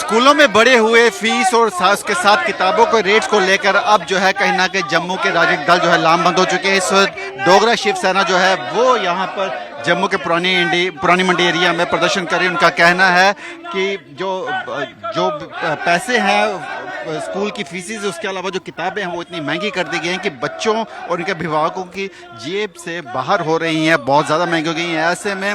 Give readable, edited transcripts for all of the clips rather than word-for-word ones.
स्कूलों में बढ़े हुए फीस और उसके साथ किताबों के रेट्स को लेकर अब जो है कहीं ना कहीं जम्मू के राजनीतिक दल जो है लामबंद हो चुके हैं। इस वक्त डोगरा शिवसेना जो है वो यहाँ पर जम्मू के पुरानी मंडी एरिया में प्रदर्शन कर रही है। उनका कहना है कि जो पैसे हैं स्कूल की फीसिस, उसके अलावा जो किताबें हैं वो इतनी महंगी कर दी गई हैं कि बच्चों और उनके अभिभावकों की जेब से बाहर हो रही हैं, बहुत ज़्यादा महंगी हो गई हैं। ऐसे में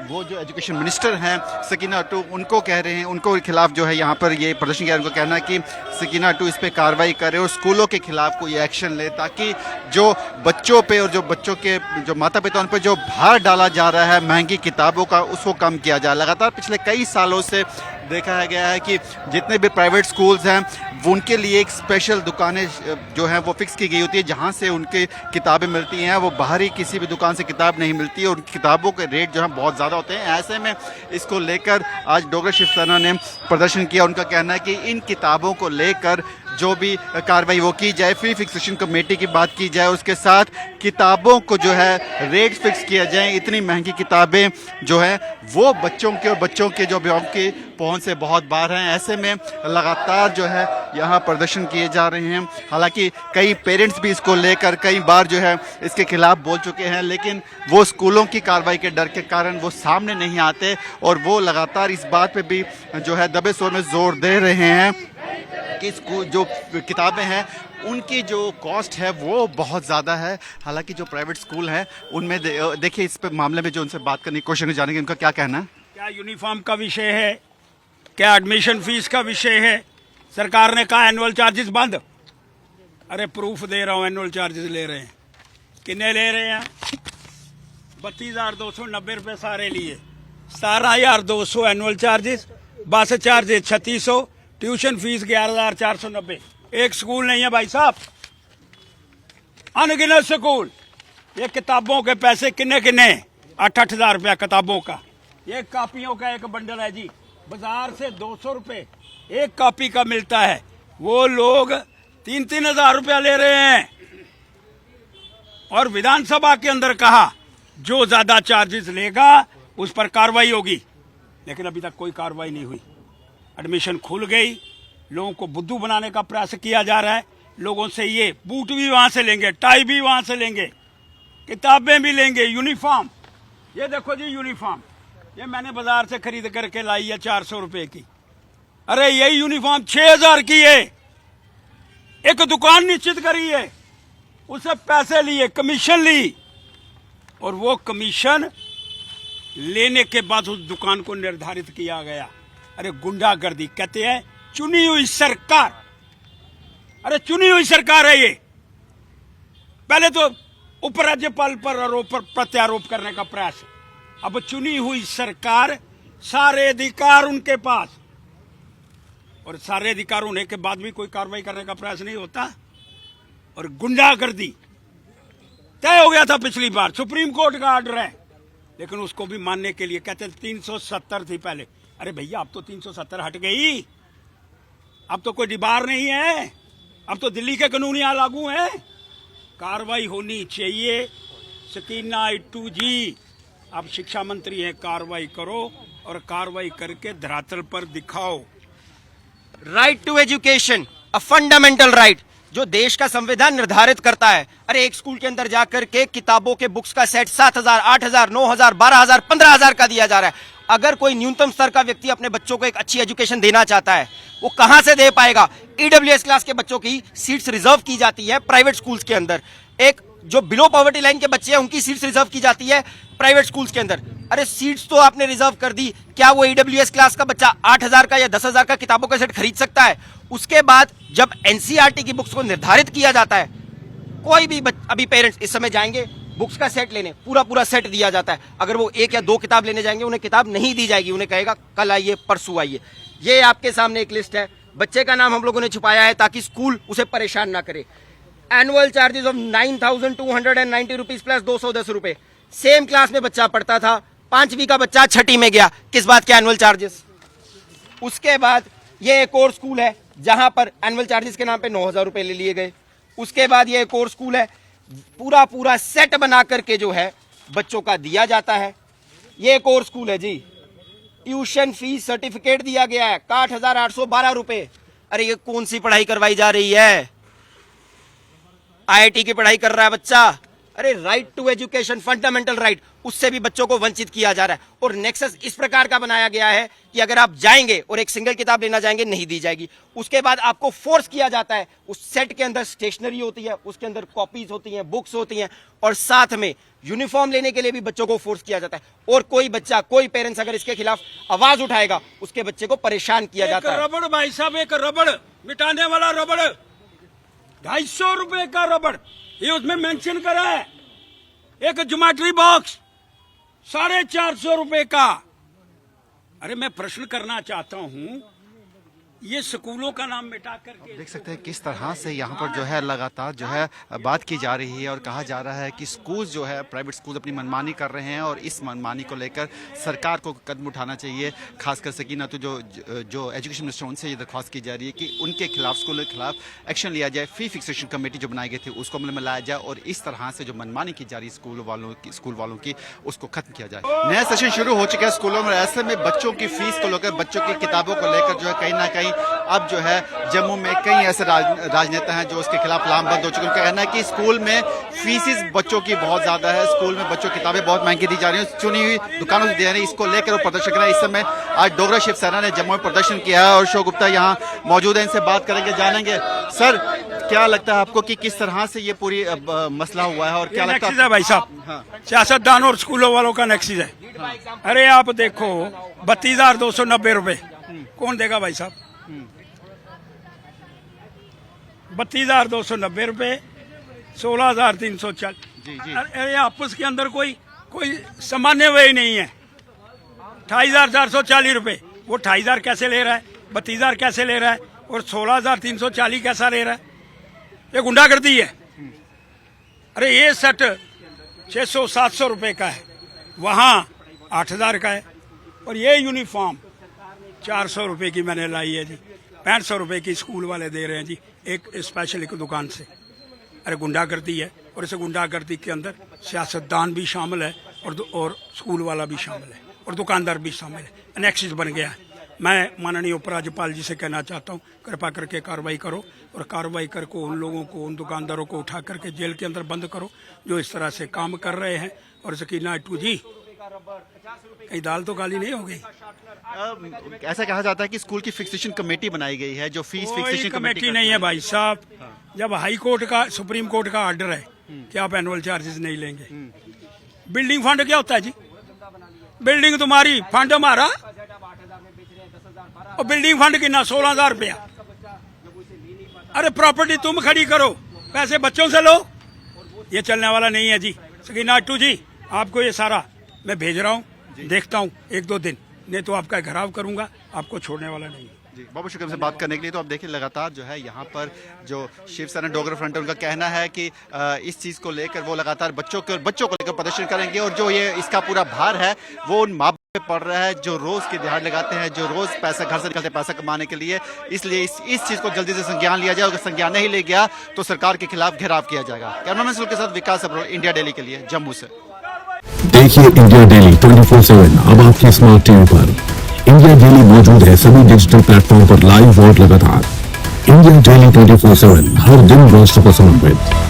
वो जो एजुकेशन मिनिस्टर हैं सकीना अटू, उनको कह रहे हैं, उनको खिलाफ जो है यहाँ पर ये प्रदर्शन किया। उनको कहना है कि सकीना अटू इस पे कार्रवाई करे और स्कूलों के खिलाफ कोई एक्शन ले, ताकि जो बच्चों पे और जो बच्चों के जो माता पिता उन पर जो भार डाला जा रहा है महंगी किताबों का, उसको कम किया जाए। लगातार पिछले कई सालों से देखा गया है कि जितने भी प्राइवेट स्कूल्स हैं उनके लिए एक स्पेशल दुकानें जो हैं वो फिक्स की गई होती है, जहां से उनके किताबें मिलती हैं। वो बाहरी किसी भी दुकान से किताब नहीं मिलती है और किताबों के रेट जो हैं बहुत ज़्यादा होते हैं। ऐसे में इसको लेकर आज डोगरा शिवसेना ने प्रदर्शन किया। उनका कहना है कि इन किताबों को लेकर जो भी कार्रवाई वो की जाए, फ्री फिक्सेशन कमेटी की बात की जाए, उसके साथ किताबों को जो है रेट फिक्स किया जाए। इतनी महंगी किताबें जो है वो बच्चों के और बच्चों के जो अभिभावक की पहुंच से बहुत बाहर हैं। ऐसे में लगातार जो है यहाँ प्रदर्शन किए जा रहे हैं। हालांकि कई पेरेंट्स भी इसको लेकर कई बार जो है इसके खिलाफ बोल चुके हैं, लेकिन वो स्कूलों की कार्रवाई के डर के कारण वो सामने नहीं आते और वो लगातार इस बात पे भी जो है दबे सुर में जोर दे रहे हैं कि स्कूल जो किताबें हैं उनकी जो कॉस्ट है वो बहुत ज़्यादा है। हालांकि जो प्राइवेट स्कूल हैं उनमें देखिए इस पे मामले में जो उनसे बात करने की कोशिश जानेंगे, उनका क्या कहना है। क्या यूनिफॉर्म का विषय है, क्या एडमिशन फीस का विषय है। सरकार ने कहा एनुअल चार्जेस बंद। अरे प्रूफ दे रहा हूँ, एनुअल चार्जेस ले रहे हैं। कितने ले रहे हैं? 32,290 रुपये सारे लिए, 17,200 एनुअल चार्जेस, बस चार्जेस 3,600, ट्यूशन फीस 11,490। एक स्कूल नहीं है भाई साहब, अनगिनत स्कूल। ये किताबों के पैसे किन्ने 8,000 रुपया किताबों का। ये कापियों का एक बंडल है जी, बाजार से 200 रुपये एक कॉपी का मिलता है, वो लोग 3-3 हजार रुपया ले रहे हैं। और विधानसभा के अंदर कहा जो ज्यादा चार्जेस लेगा उस पर कार्रवाई होगी, लेकिन अभी तक कोई कार्रवाई नहीं हुई। एडमिशन खुल गई, लोगों को बुद्धू बनाने का प्रयास किया जा रहा है। लोगों से ये बूट भी वहां से लेंगे, टाई भी वहां से लेंगे, किताबें भी लेंगे, यूनिफॉर्म। ये देखो जी यूनिफॉर्म, ये मैंने बाजार से खरीद करके लाई है 400 रुपए की। अरे यही यूनिफॉर्म 6,000 की है। एक दुकान निश्चित करी है, उससे पैसे लिए, कमीशन ली, और वो कमीशन लेने के बाद उस दुकान को निर्धारित किया गया। अरे गुंडागर्दी कहते हैं चुनी हुई सरकार। अरे चुनी हुई सरकार है ये। पहले तो उपराज्यपाल पर आरोप प्रत्यारोप करने का प्रयास, अब चुनी हुई सरकार, सारे अधिकार उनके पास, और सारे अधिकार होने के बाद भी कोई कार्रवाई करने का प्रयास नहीं होता। और गुंडागर्दी तय हो गया था पिछली बार, सुप्रीम कोर्ट का ऑर्डर है, लेकिन उसको भी मानने के लिए कहते 370 थी पहले। अरे भैया अब तो 370 हट गई, अब तो कोई डिबार नहीं है, अब तो दिल्ली के कानून यहां लागू हैं। कार्रवाई होनी चाहिए। सकीना अटू जी, आप शिक्षा मंत्री हैं, कार्रवाई करो और कार्रवाई करके धरातल पर दिखाओ। Right to education, a fundamental right, जो देश का संविधान निर्धारित करता है। अरे एक स्कूल के अंदर जाकर के किताबों के बुक्स का सेट 7,000, 8,000, 9,000, 12,000, 15,000 का दिया जा रहा है। अगर कोई न्यूनतम स्तर का व्यक्ति अपने बच्चों को एक अच्छी एजुकेशन देना चाहता है, वो कहां से दे पाएगा? ईडब्ल्यूएस क्लास के बच्चों की सीट्स रिजर्व की जाती है प्राइवेट स्कूल्स के अंदर। एक जो बिलो पॉवर्टी लाइन के बच्चे हैं उनकी सीट्स रिजर्व की जाती है प्राइवेट स्कूल्स के अंदर। अरे सीट्स तो आपने रिजर्व कर दी, क्या वो ईडब्ल्यूएस क्लास का बच्चा 8,000 का या 10,000 का किताबों का सेट खरीद सकता है? उसके बाद जब एनसीईआरटी की बुक्स को निर्धारित किया जाता है, कोई भी अभी पेरेंट्स इस समय जाएंगे बुक्स का सेट लेने, पूरा सेट दिया जाता है। अगर वो 1 या 2 किताब लेने जाएंगे, उन्हें किताब नहीं दी जाएगी, उन्हें कहेगा कल आइए, परसों आइए। ये आपके सामने एक लिस्ट है, बच्चे का नाम हम लोगों ने छुपाया है ताकि स्कूल उसे परेशान ना करे। Annual charges of 9,290 rupees plus 210 रुपए। सेम क्लास में बच्चा पढ़ता था, 5वीं का बच्चा 6ठी में गया, किस बात के एनुअल चार्जेस? उसके बाद ये एक और स्कूल है जहां पर एनुअल चार्जेस के नाम पे 9,000 रुपए ले लिए गए। उसके बाद ये एक और स्कूल है, पूरा सेट बना करके जो है बच्चों का दिया जाता है। ये एक और स्कूल है जी, ट्यूशन फीस सर्टिफिकेट दिया गया है 6812 रुपए। अरे ये कौन सी पढ़ाई करवाई जा रही है? आईआईटी की पढ़ाई कर रहा है बच्चा। अरे right to education, fundamental right, उससे भी बच्चों को वंचित किया जा रहा है। और नेक्सस इस प्रकार का बनाया गया है कि अगर आप जाएंगे और एक सिंगल किताब लेना जाएंगे नहीं दी जाएगी। उसके बाद आपको फोर्स किया जाता है, उस सेट के अंदर स्टेशनरी होती है, उसके अंदर कॉपीज होती हैं, बुक्स होती हैं, और साथ में यूनिफॉर्म लेने के लिए भी बच्चों को फोर्स किया जाता है। और कोई बच्चा, कोई पेरेंट्स अगर इसके खिलाफ आवाज उठाएगा, उसके बच्चे को परेशान किया जाता है। रबड़ भाई साहब, एक रबड़ मिटाने वाला रबड़ 250 रुपए का रबड़, ये उसमें मेंशन करा है। एक ज्योमेट्री बॉक्स 450 रुपए का। अरे मैं प्रश्न करना चाहता हूं, ये स्कूलों का नाम मिटा करके देख सकते हैं किस तरह से यहाँ पर जो है लगातार जो है बात की जा रही है और कहा जा रहा है कि स्कूल जो है, प्राइवेट स्कूल अपनी मनमानी कर रहे हैं और इस मनमानी को लेकर सरकार को कदम उठाना चाहिए। खासकर सकीना तो जो एजुकेशन मिनिस्टर, उनसे ये दरख्वास्त की जा रही है कि उनके खिलाफ, स्कूलों के खिलाफ एक्शन लिया जाए। फी फिक्सेशन कमेटी जो बनाई गई थी उसको अमल में लाया जाए और इस तरह से जो मनमानी की जा रही है स्कूल वालों की, उसको खत्म किया जाए। नया सेशन शुरू हो चुका है स्कूलों में। ऐसे में बच्चों की फीस को लेकर, बच्चों की किताबों को लेकर जो है कहीं ना कहीं अब जो है जम्मू में कई ऐसे राजनेता हैं जो उसके खिलाफ लामबंद हो चुके हैं। उनका कहना है कि स्कूल में फीसिस बच्चों की बहुत ज्यादा है, स्कूल में बच्चों की किताबें बहुत महंगी दी जा रही हैं, चुनी हुई दुकानों से दे रही हैं। इसको लेकर वो प्रदर्शन कर रहे हैं। इस समय आज डोगरा शिवसेना ने जम्मू में प्रदर्शन किया है और अशोक गुप्ता यहाँ मौजूद है, इनसे बात करेंगे, जानेंगे। सर, क्या लगता है आपको कि किस तरह से ये पूरी मसला हुआ है और क्या लगता है भाई साहब? हाँ। सियासतदान और स्कूलों वालों का नेक्सिस है। अरे आप देखो, 32,290 रुपए कौन देगा भाई साहब? 32,290 रुपए, 16,340। अरे आपस के अंदर कोई सामान्य वे ही नहीं है। 28,440 रुपए, वो 28,000 कैसे ले रहा है, 32,000 कैसे ले रहा है और 16,340 कैसा ले रहा है? ये गुंडागर्दी है। अरे ये सेट 600-700 रुपए का है, वहाँ 8,000 का है। और ये यूनिफॉर्म 400 रुपए की मैंने लाई है जी, 6500 रुपए की स्कूल वाले दे रहे हैं जी, एक स्पेशल एक दुकान से। अरे गुंडागर्दी है, और इस गुंडागर्दी के अंदर सियासतदान भी शामिल है और स्कूल वाला भी शामिल है और दुकानदार भी शामिल है। नेक्सिस बन गया है। मैं माननीय उपराज्यपाल जी से कहना चाहता हूँ, कृपा करके कार्रवाई करो और कार्रवाई करके उन लोगों को, उन दुकानदारों को उठा करके जेल के अंदर बंद करो जो इस तरह से काम कर रहे हैं। और सकीना अट्टू जी, कहीं दाल तो गाली नहीं हो गई? ऐसा कहा जाता है कि स्कूल की फिक्सेशन कमेटी बनाई गई है जो फीस फिक्सेशन कमेटी नहीं है भाई साहब। जब हाई कोर्ट का, सुप्रीम कोर्ट का ऑर्डर है कि आप एनुअल चार्जेस नहीं लेंगे। बिल्डिंग फंड क्या होता है जी? बिल्डिंग तुम्हारी, फंड हमारा। और बिल्डिंग फंड कितना? 16,000 रुपया। अरे प्रॉपर्टी तुम खड़ी करो, पैसे बच्चों से लो। ये चलने वाला नहीं है जी। सकीना अट्टू जी, आपको ये सारा मैं भेज रहा हूँ, देखता हूँ 1-2 दिन, नहीं तो आपका घराव करूंगा, आपको छोड़ने वाला नहीं। जी, बहुत शुक्रिया से बात करने के लिए। तो आप देखिए लगातार जो है यहाँ पर जो शिवसेना डोगरा फ्रंट है, उनका कहना है कि इस चीज़ को लेकर वो लगातार बच्चों को लेकर प्रदर्शन करेंगे और जो ये इसका पूरा भार है वो उन माँ बाप पे पड़ रहा है जो रोज की दिहाड़ लगाते हैं, जो रोज पैसा घर से निकलते पैसा कमाने के लिए। इसलिए इस चीज़ को जल्दी से संज्ञान लिया जाए। अगर संज्ञान नहीं लिया गया तो सरकार के खिलाफ घेराव किया जाएगा। कैमरामैन सुल के साथ विकास अब्रोल, इंडिया डेली के लिए जम्मू से। देखिए इंडिया डेली 24/7 अब आपके स्मार्ट टीवी पर। इंडिया डेली मौजूद है सभी डिजिटल प्लेटफॉर्म पर लाइव और लगातार। इंडिया डेली 24/7 हर दिन राष्ट्र को समर्पित।